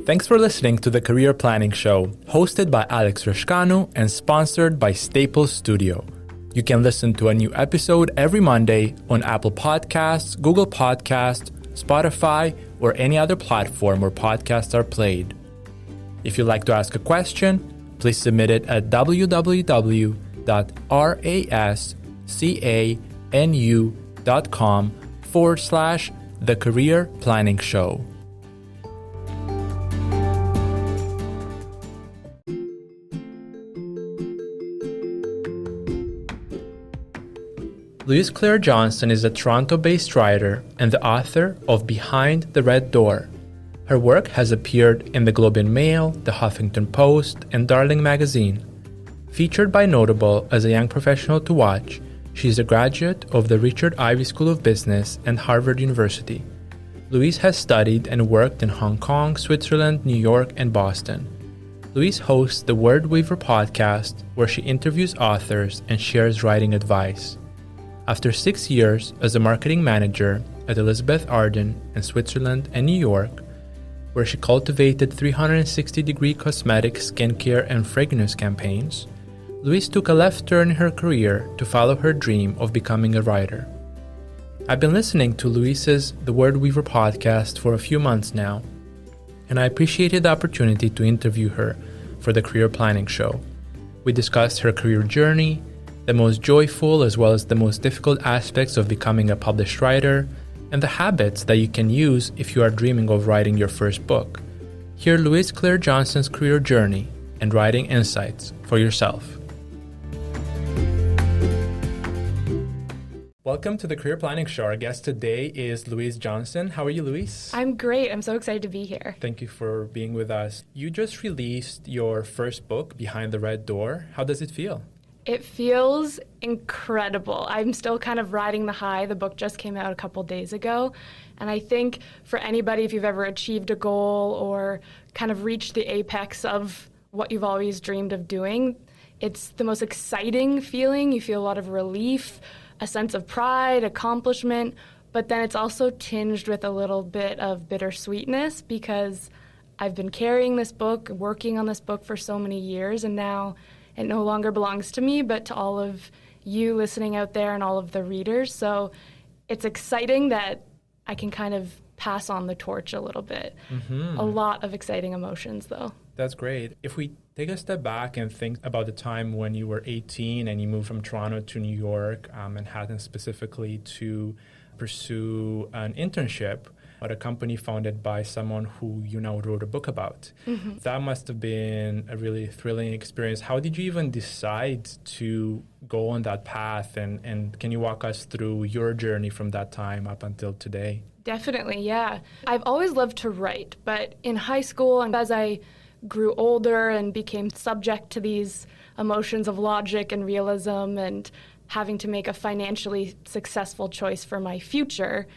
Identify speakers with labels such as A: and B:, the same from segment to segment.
A: Thanks for listening to the Career Planning Show, hosted by Alex Rashkanu and sponsored by Staples Studio. You can listen to a new episode every Monday on Apple Podcasts, Google Podcasts, Spotify, or any other platform where podcasts are played. If you'd like to ask a question, please submit it at www.rascanu.com/The Career Planning Show. Louise Claire Johnson is a Toronto-based writer and the author of Behind the Red Door. Her work has appeared in the Globe and Mail, the Huffington Post, and Darling magazine. Featured by Notable as a young professional to watch, she is a graduate of the Richard Ivey School of Business and Harvard University. Louise has studied and worked in Hong Kong, Switzerland, New York, and Boston. Louise hosts the Word Weaver podcast, where she interviews authors and shares writing advice. After 6 years as a marketing manager at Elizabeth Arden in Switzerland and New York, where she cultivated 360-degree cosmetic, skincare, and fragrance campaigns, Louise took a left turn in her career to follow her dream of becoming a writer. I've been listening to Louise's The Word Weaver podcast for a few months now, and I appreciated the opportunity to interview her for the Career Planning Show. We discussed her career journey, the most joyful as well as the most difficult aspects of becoming a published writer, and the habits that you can use if you are dreaming of writing your first book. Hear Louise Claire Johnson's career journey and writing insights for yourself. Welcome to the Career Planning Show. Our guest today is Louise Johnson. How are you, Louise?
B: I'm great. I'm so excited to be here.
A: Thank you for being with us. You just released your first book, Behind the Red Door. How does it feel?
B: It feels incredible. I'm still kind of riding the high. The book just came out a couple days ago. And I think for anybody, if you've ever achieved a goal or kind of reached the apex of what you've always dreamed of doing, it's the most exciting feeling. You feel a lot of relief, a sense of pride, accomplishment, but then it's also tinged with a little bit of bittersweetness because I've been carrying this book, working on this book for so many years, and now it no longer belongs to me, but to all of you listening out there and all of the readers. So it's exciting that I can kind of pass on the torch a little bit. A lot of exciting emotions, though.
A: That's great. If we take a step back and think about the time when you were 18 and you moved from Toronto to New York, Manhattan specifically, to pursue an internship at a company founded by someone who you now wrote a book about. That must have been a really thrilling experience. How did you even decide to go on that path? And can you walk us through your journey from that time up until today?
B: Definitely, yeah. I've always loved to write, but in high school and as I grew older and became subject to these emotions of logic and realism and having to make a financially successful choice for my future,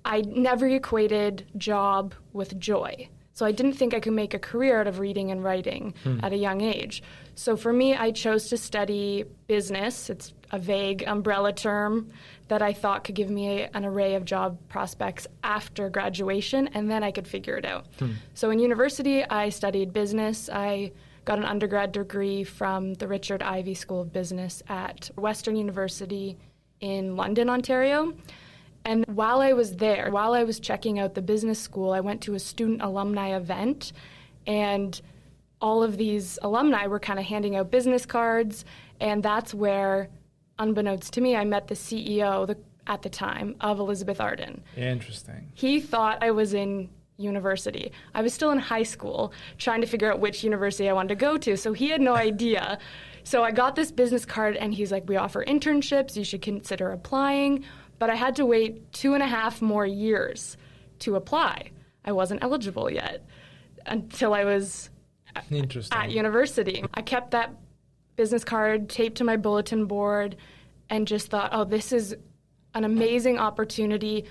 B: I never equated job with joy. So I didn't think I could make a career out of reading and writing at a young age. So for me, I chose to study business. It's a vague umbrella term that I thought could give me an array of job prospects after graduation, and then I could figure it out. So in university, I studied business. I got an undergrad degree from the Richard Ivey School of Business at Western University in London, Ontario. And while I was there, while I was checking out the business school, I went to a student alumni event, and all of these alumni were kind of handing out business cards, and that's where, unbeknownst to me, I met the CEO at the time of Elizabeth Arden.
A: Interesting.
B: He thought I was in university. I was still in high school trying to figure out which university I wanted to go to, so he had no idea. So I got this business card, and he's like, we offer internships, you should consider applying. But I had to wait 2.5 more years to apply. I wasn't eligible yet until I was at university. I kept that business card taped to my bulletin board and just thought, oh, this is an amazing opportunity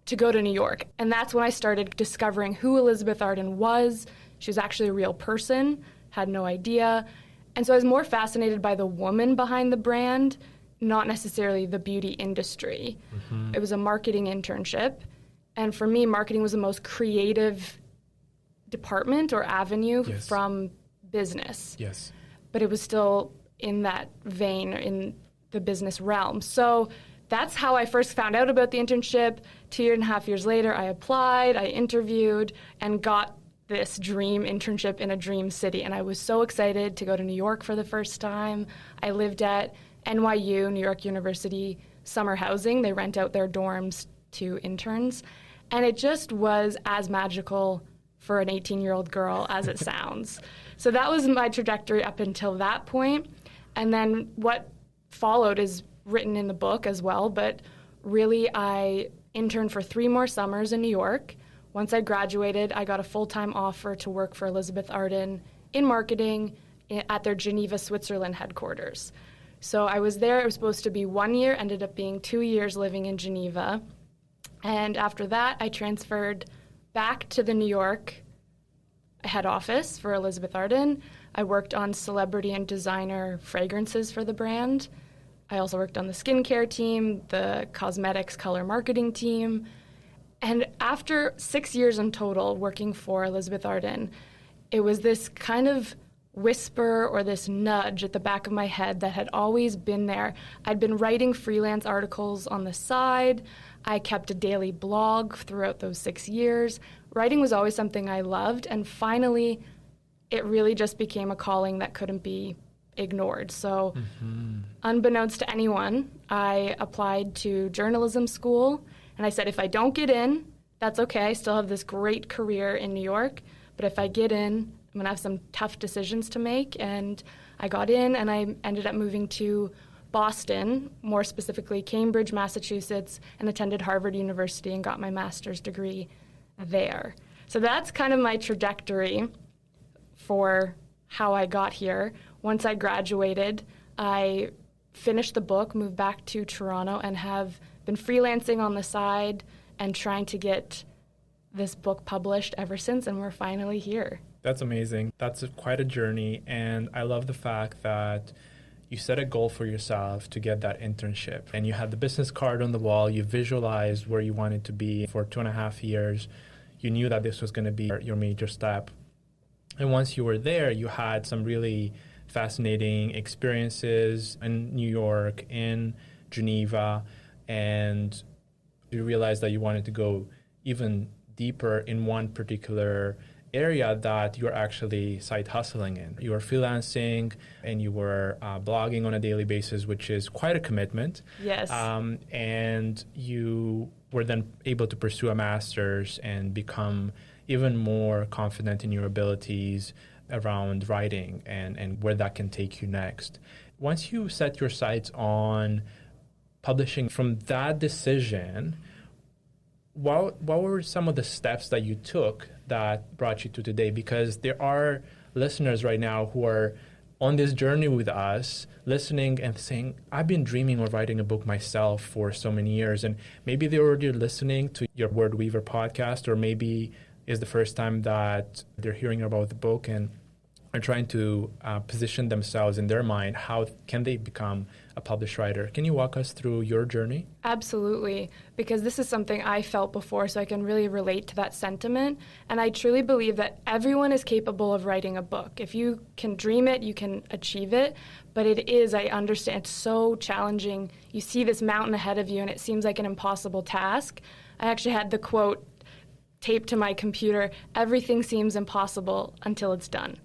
B: to go to New York. And that's when I started discovering who Elizabeth Arden was. She was actually a real person, had no idea. And so I was more fascinated by the woman behind the brand, not necessarily the beauty industry. It was a marketing internship. And for me, marketing was the most creative department or avenue
A: Yes.
B: from business.
A: Yes.
B: But it was still in that vein, in the business realm. So that's how I first found out about the internship. 2.5 years later, I applied, I interviewed, and got this dream internship in a dream city. And I was so excited to go to New York for the first time. I lived at NYU, New York University summer housing. They rent out their dorms to interns. And it just was as magical for an 18-year-old girl as it sounds. So that was my trajectory up until that point. And then what followed is written in the book as well, but really I interned for 3 more summers in New York. Once I graduated, I got a full-time offer to work for Elizabeth Arden in marketing at their Geneva, Switzerland headquarters. So I was there. It was supposed to be 1 year, ended up being 2 years living in Geneva. And after that, I transferred back to the New York head office for Elizabeth Arden. I worked on celebrity and designer fragrances for the brand. I also worked on the skincare team, the cosmetics color marketing team. And after 6 years in total working for Elizabeth Arden, it was this kind of whisper or this nudge at the back of my head that had always been there. I'd been writing freelance articles on the side. I kept a daily blog throughout those 6 years. Writing was always something I loved, and finally, it really just became a calling that couldn't be ignored. So, unbeknownst to anyone, I applied to journalism school, and I said, if I don't get in, that's okay. I still have this great career in New York, but if I get in, I'm going to have some tough decisions to make. And I got in, and I ended up moving to Boston, more specifically Cambridge, Massachusetts, and attended Harvard University and got my master's degree there. So that's kind of my trajectory for how I got here. Once I graduated, I finished the book, moved back to Toronto, and have been freelancing on the side and trying to get this book published ever since, and we're finally here.
A: That's amazing. That's quite a journey, and I love the fact that you set a goal for yourself to get that internship, and you had the business card on the wall, you visualized where you wanted to be for 2.5 years, you knew that this was going to be your major step, and once you were there, you had some really fascinating experiences in New York, in Geneva, and you realized that you wanted to go even deeper in one particular area that you're actually side hustling in. You were freelancing and you were blogging on a daily basis, which is quite a commitment.
B: Yes.
A: And you were then able to pursue a master's and become even more confident in your abilities around writing and where that can take you next. Once you set your sights on publishing, from that decision, what were some of the steps that you took that brought you to today? Because there are listeners right now who are on this journey with us, listening and saying, I've been dreaming of writing a book myself for so many years. And maybe they're already listening to your Word Weaver podcast, or maybe it's the first time that they're hearing about the book and are trying to position themselves in their mind. How can they become a published writer? Can you walk us through your journey?
B: Absolutely, because this is something I felt before, so I can really relate to that sentiment. And I truly believe that everyone is capable of writing a book. If you can dream it, you can achieve it. But it is, I understand, it's so challenging. You see this mountain ahead of you, and it seems like an impossible task. I actually had the quote taped to my computer, everything seems impossible until it's done.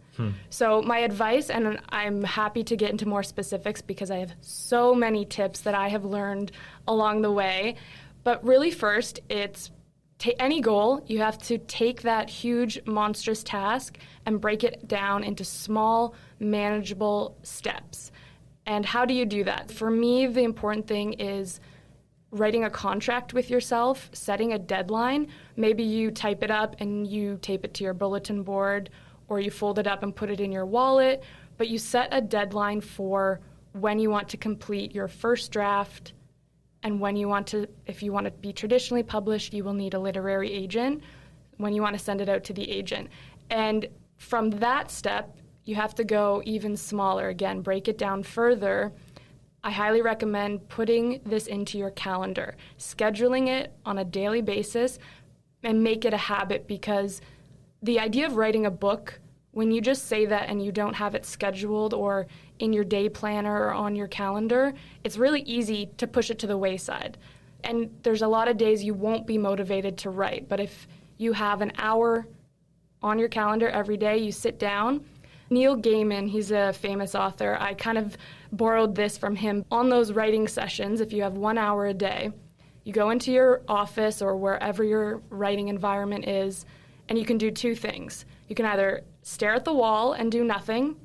B: So my advice, and I'm happy to get into more specifics because I have so many tips that I have learned along the way, but really first, it's any goal, you have to take that huge, monstrous task and break it down into small, manageable steps. And how do you do that? For me, the important thing is writing a contract with yourself, setting a deadline. Maybe you type it up and you tape it to your bulletin board, or you fold it up and put it in your wallet, but you set a deadline for when you want to complete your first draft and when you want to, if you want to be traditionally published, you will need a literary agent, when you want to send it out to the agent. And from that step, you have to go even smaller. Again, break it down further. I highly recommend putting this into your calendar, scheduling it on a daily basis, and make it a habit, because The idea of writing a book, when you just say that and you don't have it scheduled or in your day planner or on your calendar, it's really easy to push it to the wayside. And there's a lot of days you won't be motivated to write, but if you have an hour on your calendar every day, you sit down. Neil Gaiman, he's a famous author. I kind of borrowed this from him. On those writing sessions, if you have 1 hour a day, you go into your office or wherever your writing environment is, and you can do two things. You can either stare at the wall and do nothing,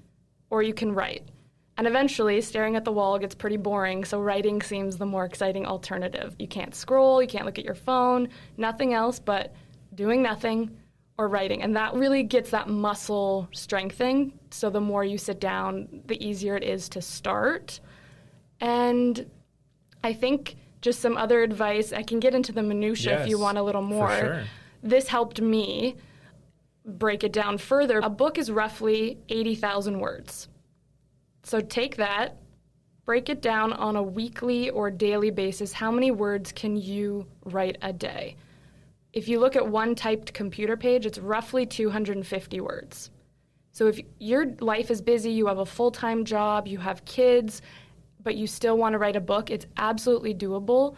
B: or you can write. And eventually, staring at the wall gets pretty boring, so writing seems the more exciting alternative. You can't scroll, you can't look at your phone, nothing else but doing nothing or writing. And that really gets that muscle strengthening, so the more you sit down, the easier it is to start. And I think just some other advice, I can get into the minutia if you want a little more.
A: For sure.
B: This helped me break it down further. A book is roughly 80,000 words. So take that, break it down on a weekly or daily basis. How many words can you write a day? If you look at one typed computer page, it's roughly 250 words. So if your life is busy, you have a full-time job, you have kids, but you still want to write a book, it's absolutely doable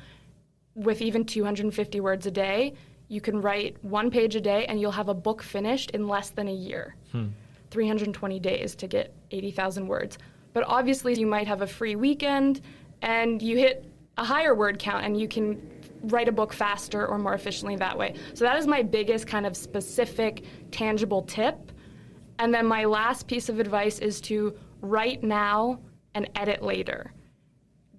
B: with even 250 words a day. You can write 1 page a day and you'll have a book finished in less than a year. 320 days to get 80,000 words. But obviously you might have a free weekend and you hit a higher word count and you can write a book faster or more efficiently that way. So that is my biggest kind of specific, tangible tip. And then my last piece of advice is to write now and edit later.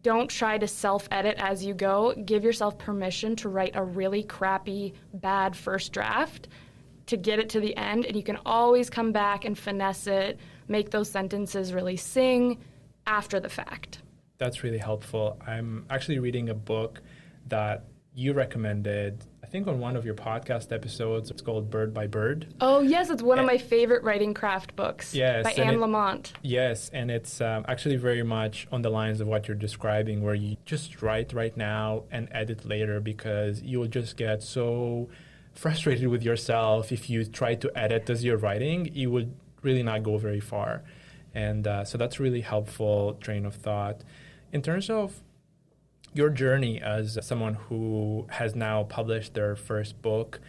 B: Don't try to self-edit as you go. Give yourself permission to write a really crappy, bad first draft to get it to the end, and you can always come back and finesse it, make those sentences really sing after the fact.
A: That's really helpful. I'm actually reading a book that you recommended, I think on one of your podcast episodes. It's called Bird by Bird.
B: Oh, yes, it's one of my favorite writing craft books by Anne Lamott.
A: Yes, and it's actually very much on the lines of what you're describing, where you just write right now and edit later, because you will just get so frustrated with yourself if you try to edit as you're writing. You would really not go very far. And so that's a really helpful train of thought. In terms of your journey as someone who has now published their first book,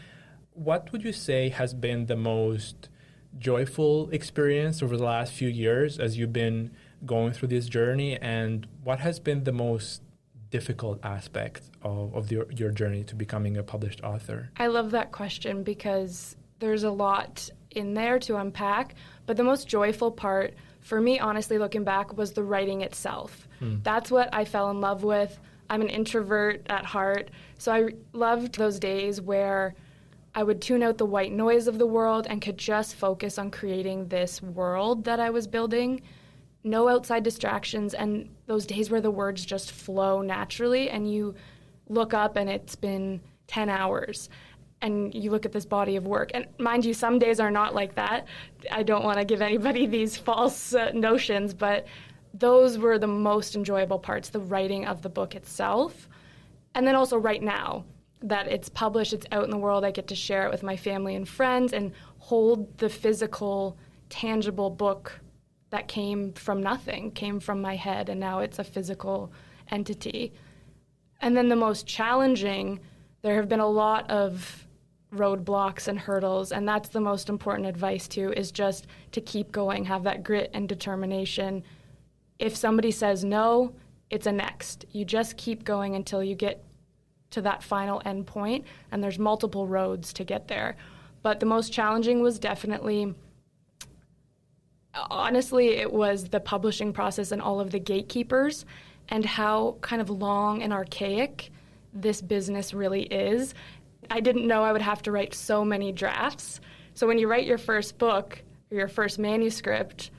A: what would you say has been the most joyful experience over the last few years as you've been going through this journey, and what has been the most difficult aspect of your journey to becoming a published author?
B: I love that question because there's a lot in there to unpack, but the most joyful part for me, honestly, looking back, was the writing itself. That's what I fell in love with. I'm an introvert at heart, so I loved those days where I would tune out the white noise of the world and could just focus on creating this world that I was building. No outside distractions, and those days where the words just flow naturally and you look up and it's been 10 hours and you look at this body of work. And mind you, some days are not like that. I don't want to give anybody these false notions, but those were the most enjoyable parts, the writing of the book itself. And then also right now that it's published, it's out in the world, I get to share it with my family and friends and hold the physical, tangible book that came from nothing, came from my head, and now it's a physical entity. And then the most challenging, there have been a lot of roadblocks and hurdles, and that's the most important advice too, is just to keep going, have that grit and determination. If somebody says no, it's a next. You just keep going until you get to that final end point, and there's multiple roads to get there. But the most challenging was definitely, honestly, it was the publishing process and all of the gatekeepers and how kind of long and archaic this business really is. I didn't know I would have to write so many drafts. So when you write your first book or your first manuscript,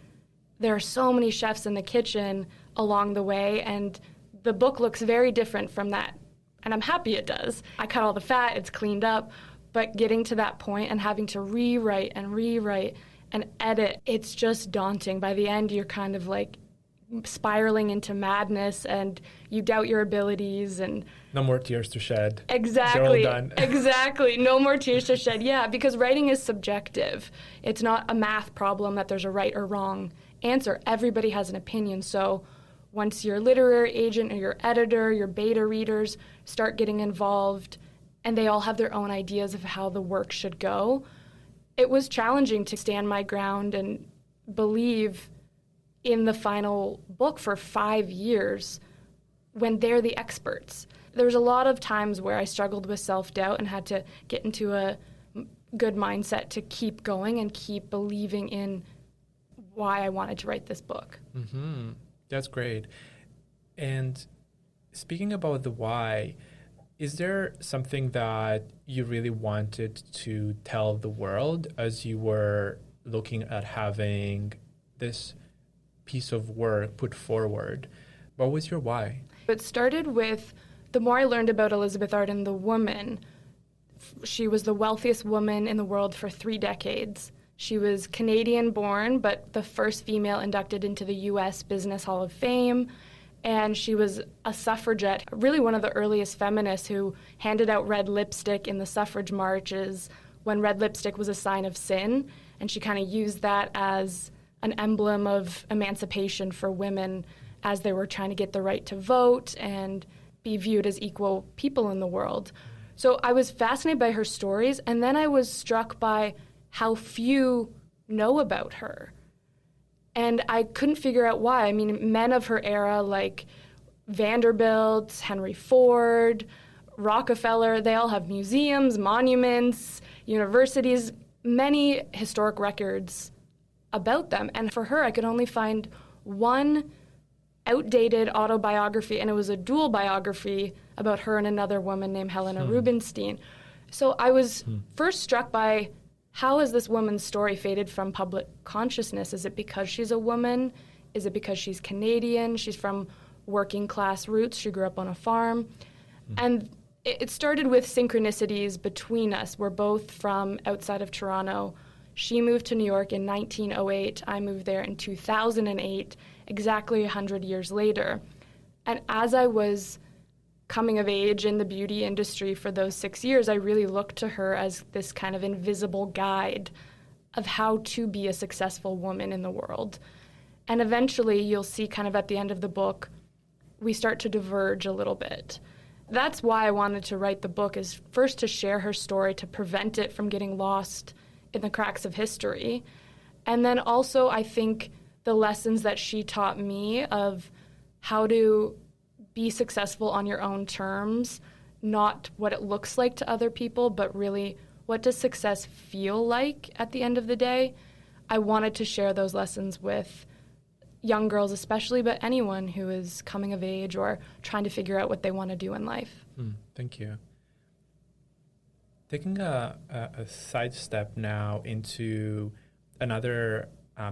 B: there are so many chefs in the kitchen along the way, and the book looks very different from that. And I'm happy it does. I cut all the fat, it's cleaned up, but getting to that point and having to rewrite and edit, it's just daunting. By the end, you're kind of like, spiraling into madness and you doubt your abilities and
A: no more tears to shed.
B: Exactly.
A: They're all done.
B: Exactly. No more tears to shed. Yeah, because writing is subjective. It's not a math problem that there's a right or wrong answer. Everybody has an opinion. So once your literary agent or your editor, your beta readers start getting involved and they all have their own ideas of how the work should go, it was challenging to stand my ground and believe in the final book for 5 years when they're the experts. There was a lot of times where I struggled with self-doubt and had to get into a good mindset to keep going and keep believing in why I wanted to write this book.
A: Mm-hmm. That's great. And speaking about the why, is there something that you really wanted to tell the world as you were looking at having this piece of work put forward? What was your why?
B: It started with the more I learned about Elizabeth Arden, the woman. She was the wealthiest woman in the world for 3 decades. She was Canadian-born, but the first female inducted into the U.S. Business Hall of Fame. And she was a suffragette, really one of the earliest feminists who handed out red lipstick in the suffrage marches when red lipstick was a sign of sin. And she kind of used that as an emblem of emancipation for women as they were trying to get the right to vote and be viewed as equal people in the world. So I was fascinated by her stories, and then I was struck by how few know about her. And I couldn't figure out why. I mean, men of her era like Vanderbilt, Henry Ford, Rockefeller, they all have museums, monuments, universities, many historic records about them. And for her, I could only find one outdated autobiography, and it was a dual biography about her and another woman named Helena Rubinstein. So I was first struck by, how has this woman's story faded from public consciousness? Is it because she's a woman? Is it because she's Canadian? She's from working class roots. She grew up on a farm. And it started with synchronicities between us. We're both from outside of Toronto. She moved to New York in 1908. I moved there in 2008, exactly 100 years later. And as I was coming of age in the beauty industry for those 6 years, I really looked to her as this kind of invisible guide of how to be a successful woman in the world. And eventually, you'll see kind of at the end of the book, we start to diverge a little bit. That's why I wanted to write the book, is first to share her story, to prevent it from getting lost in the cracks of history. And then also, I think the lessons that she taught me of how to be successful on your own terms, not what it looks like to other people, but really what does success feel like at the end of the day. I wanted to share those lessons with young girls especially, but anyone who is coming of age or trying to figure out what they want to do in life.
A: Thank you. Taking a sidestep now into another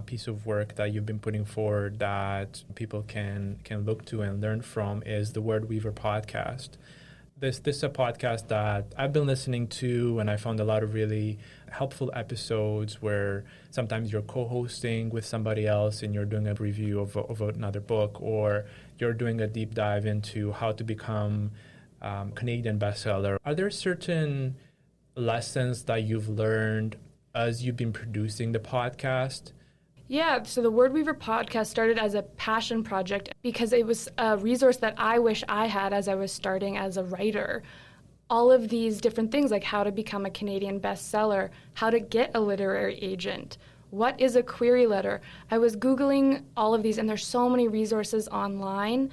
A: piece of work that you've been putting forward that people can look to and learn from is the Word Weaver podcast. This is a podcast that I've been listening to, and I found a lot of really helpful episodes where sometimes you're co-hosting with somebody else and you're doing a review of another book, or you're doing a deep dive into how to become Canadian bestseller. Are there certain lessons that you've learned as you've been producing the podcast?
B: Yeah, so the Word Weaver podcast started as a passion project because it was a resource that I wish I had as I was starting as a writer. All of these different things, like how to become a Canadian bestseller, how to get a literary agent, what is a query letter. I was Googling all of these, and there's so many resources online,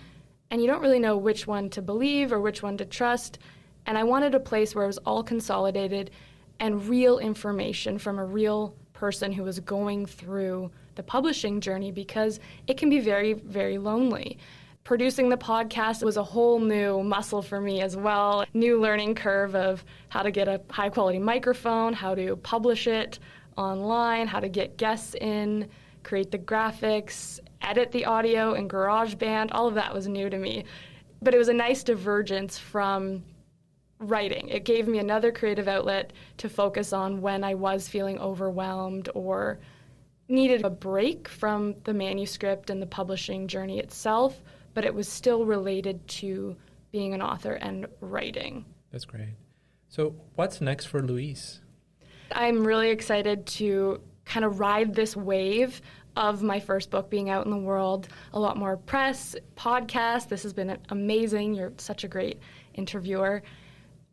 B: and you don't really know which one to believe or which one to trust. And I wanted a place where it was all consolidated and real information from a real person who was going through the publishing journey, because it can be very, very lonely. Producing the podcast was a whole new muscle for me as well, new learning curve of how to get a high-quality microphone, how to publish it online, how to get guests in, create the graphics, edit the audio in GarageBand. All of that was new to me. But it was a nice divergence from writing. It gave me another creative outlet to focus on when I was feeling overwhelmed or needed a break from the manuscript and the publishing journey itself, but it was still related to being an author and writing.
A: That's great. So what's next for Louise?
B: I'm really excited to kind of ride this wave of my first book being out in the world. A lot more press, podcasts. This has been amazing. You're such a great interviewer.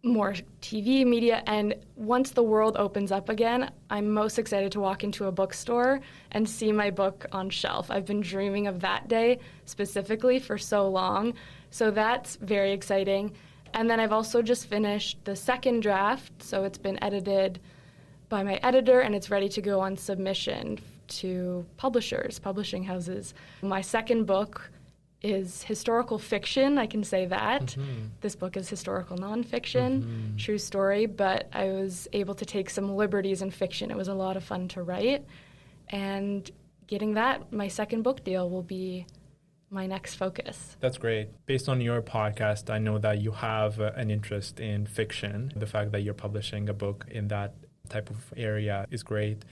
B: More TV, media, and once the world opens up again, I'm most excited to walk into a bookstore and see my book on shelf. I've been dreaming of that day specifically for so long, so that's very exciting. And then I've also just finished the second draft, so it's been edited by my editor and it's ready to go on submission to publishers, publishing houses. My second book is historical fiction, I can say that. Mm-hmm. This book is historical nonfiction, true story, but I was able to take some liberties in fiction. It was a lot of fun to write, and getting that, my second book deal, will be my next focus.
A: That's great. Based on your podcast, I know that you have an interest in fiction. The fact that you're publishing a book in that type of area is great.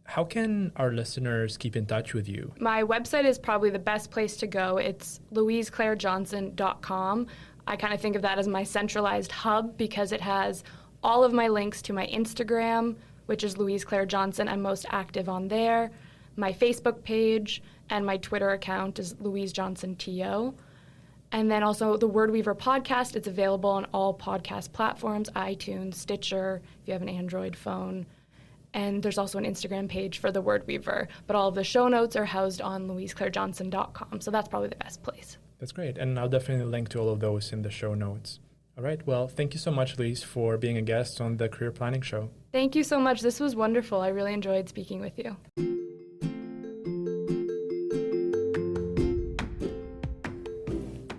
A: How can our listeners keep in touch with you?
B: My website is probably the best place to go. It's louiseclairejohnson.com. I kind of think of that as my centralized hub because it has all of my links to my Instagram, which is Louise Claire Johnson. I'm most active on there. My Facebook page and my Twitter account is Louise Johnson TO. And then also the Word Weaver podcast. It's available on all podcast platforms, iTunes, Stitcher, if you have an Android phone. And there's also an Instagram page for the Word Weaver. But all of the show notes are housed on louiseclairejohnson.com. So that's probably the best place.
A: That's great. And I'll definitely link to all of those in the show notes. All right. Well, thank you so much, Louise, for being a guest on the Career Planning Show.
B: Thank you so much. This was wonderful. I really enjoyed speaking with you.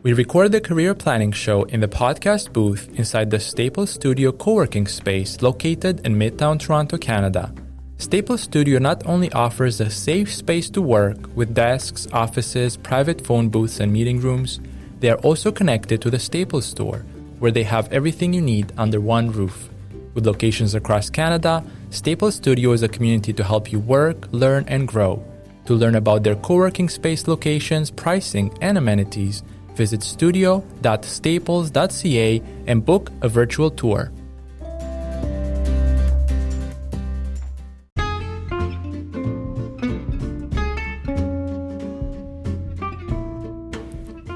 A: We record the Career Planning Show in the podcast booth inside the Staples Studio co-working space located in Midtown Toronto, Canada. Staples Studio not only offers a safe space to work with desks, offices, private phone booths, and meeting rooms, they are also connected to the Staples Store, where they have everything you need under one roof. With locations across Canada, Staples Studio is a community to help you work, learn, and grow. To learn about their co-working space locations, pricing, and amenities, visit studio.staples.ca and book a virtual tour.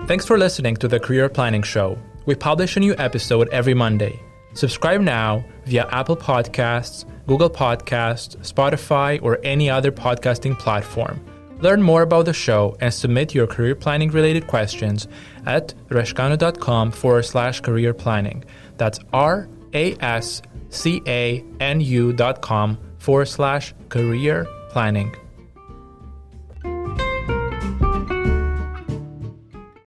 A: Thanks for listening to the Career Planning Show. We publish a new episode every Monday. Subscribe now via Apple Podcasts, Google Podcasts, Spotify, or any other podcasting platform. Learn more about the show and submit your career planning related questions at rascanu.com/career planning. That's RASCANU.com/career planning.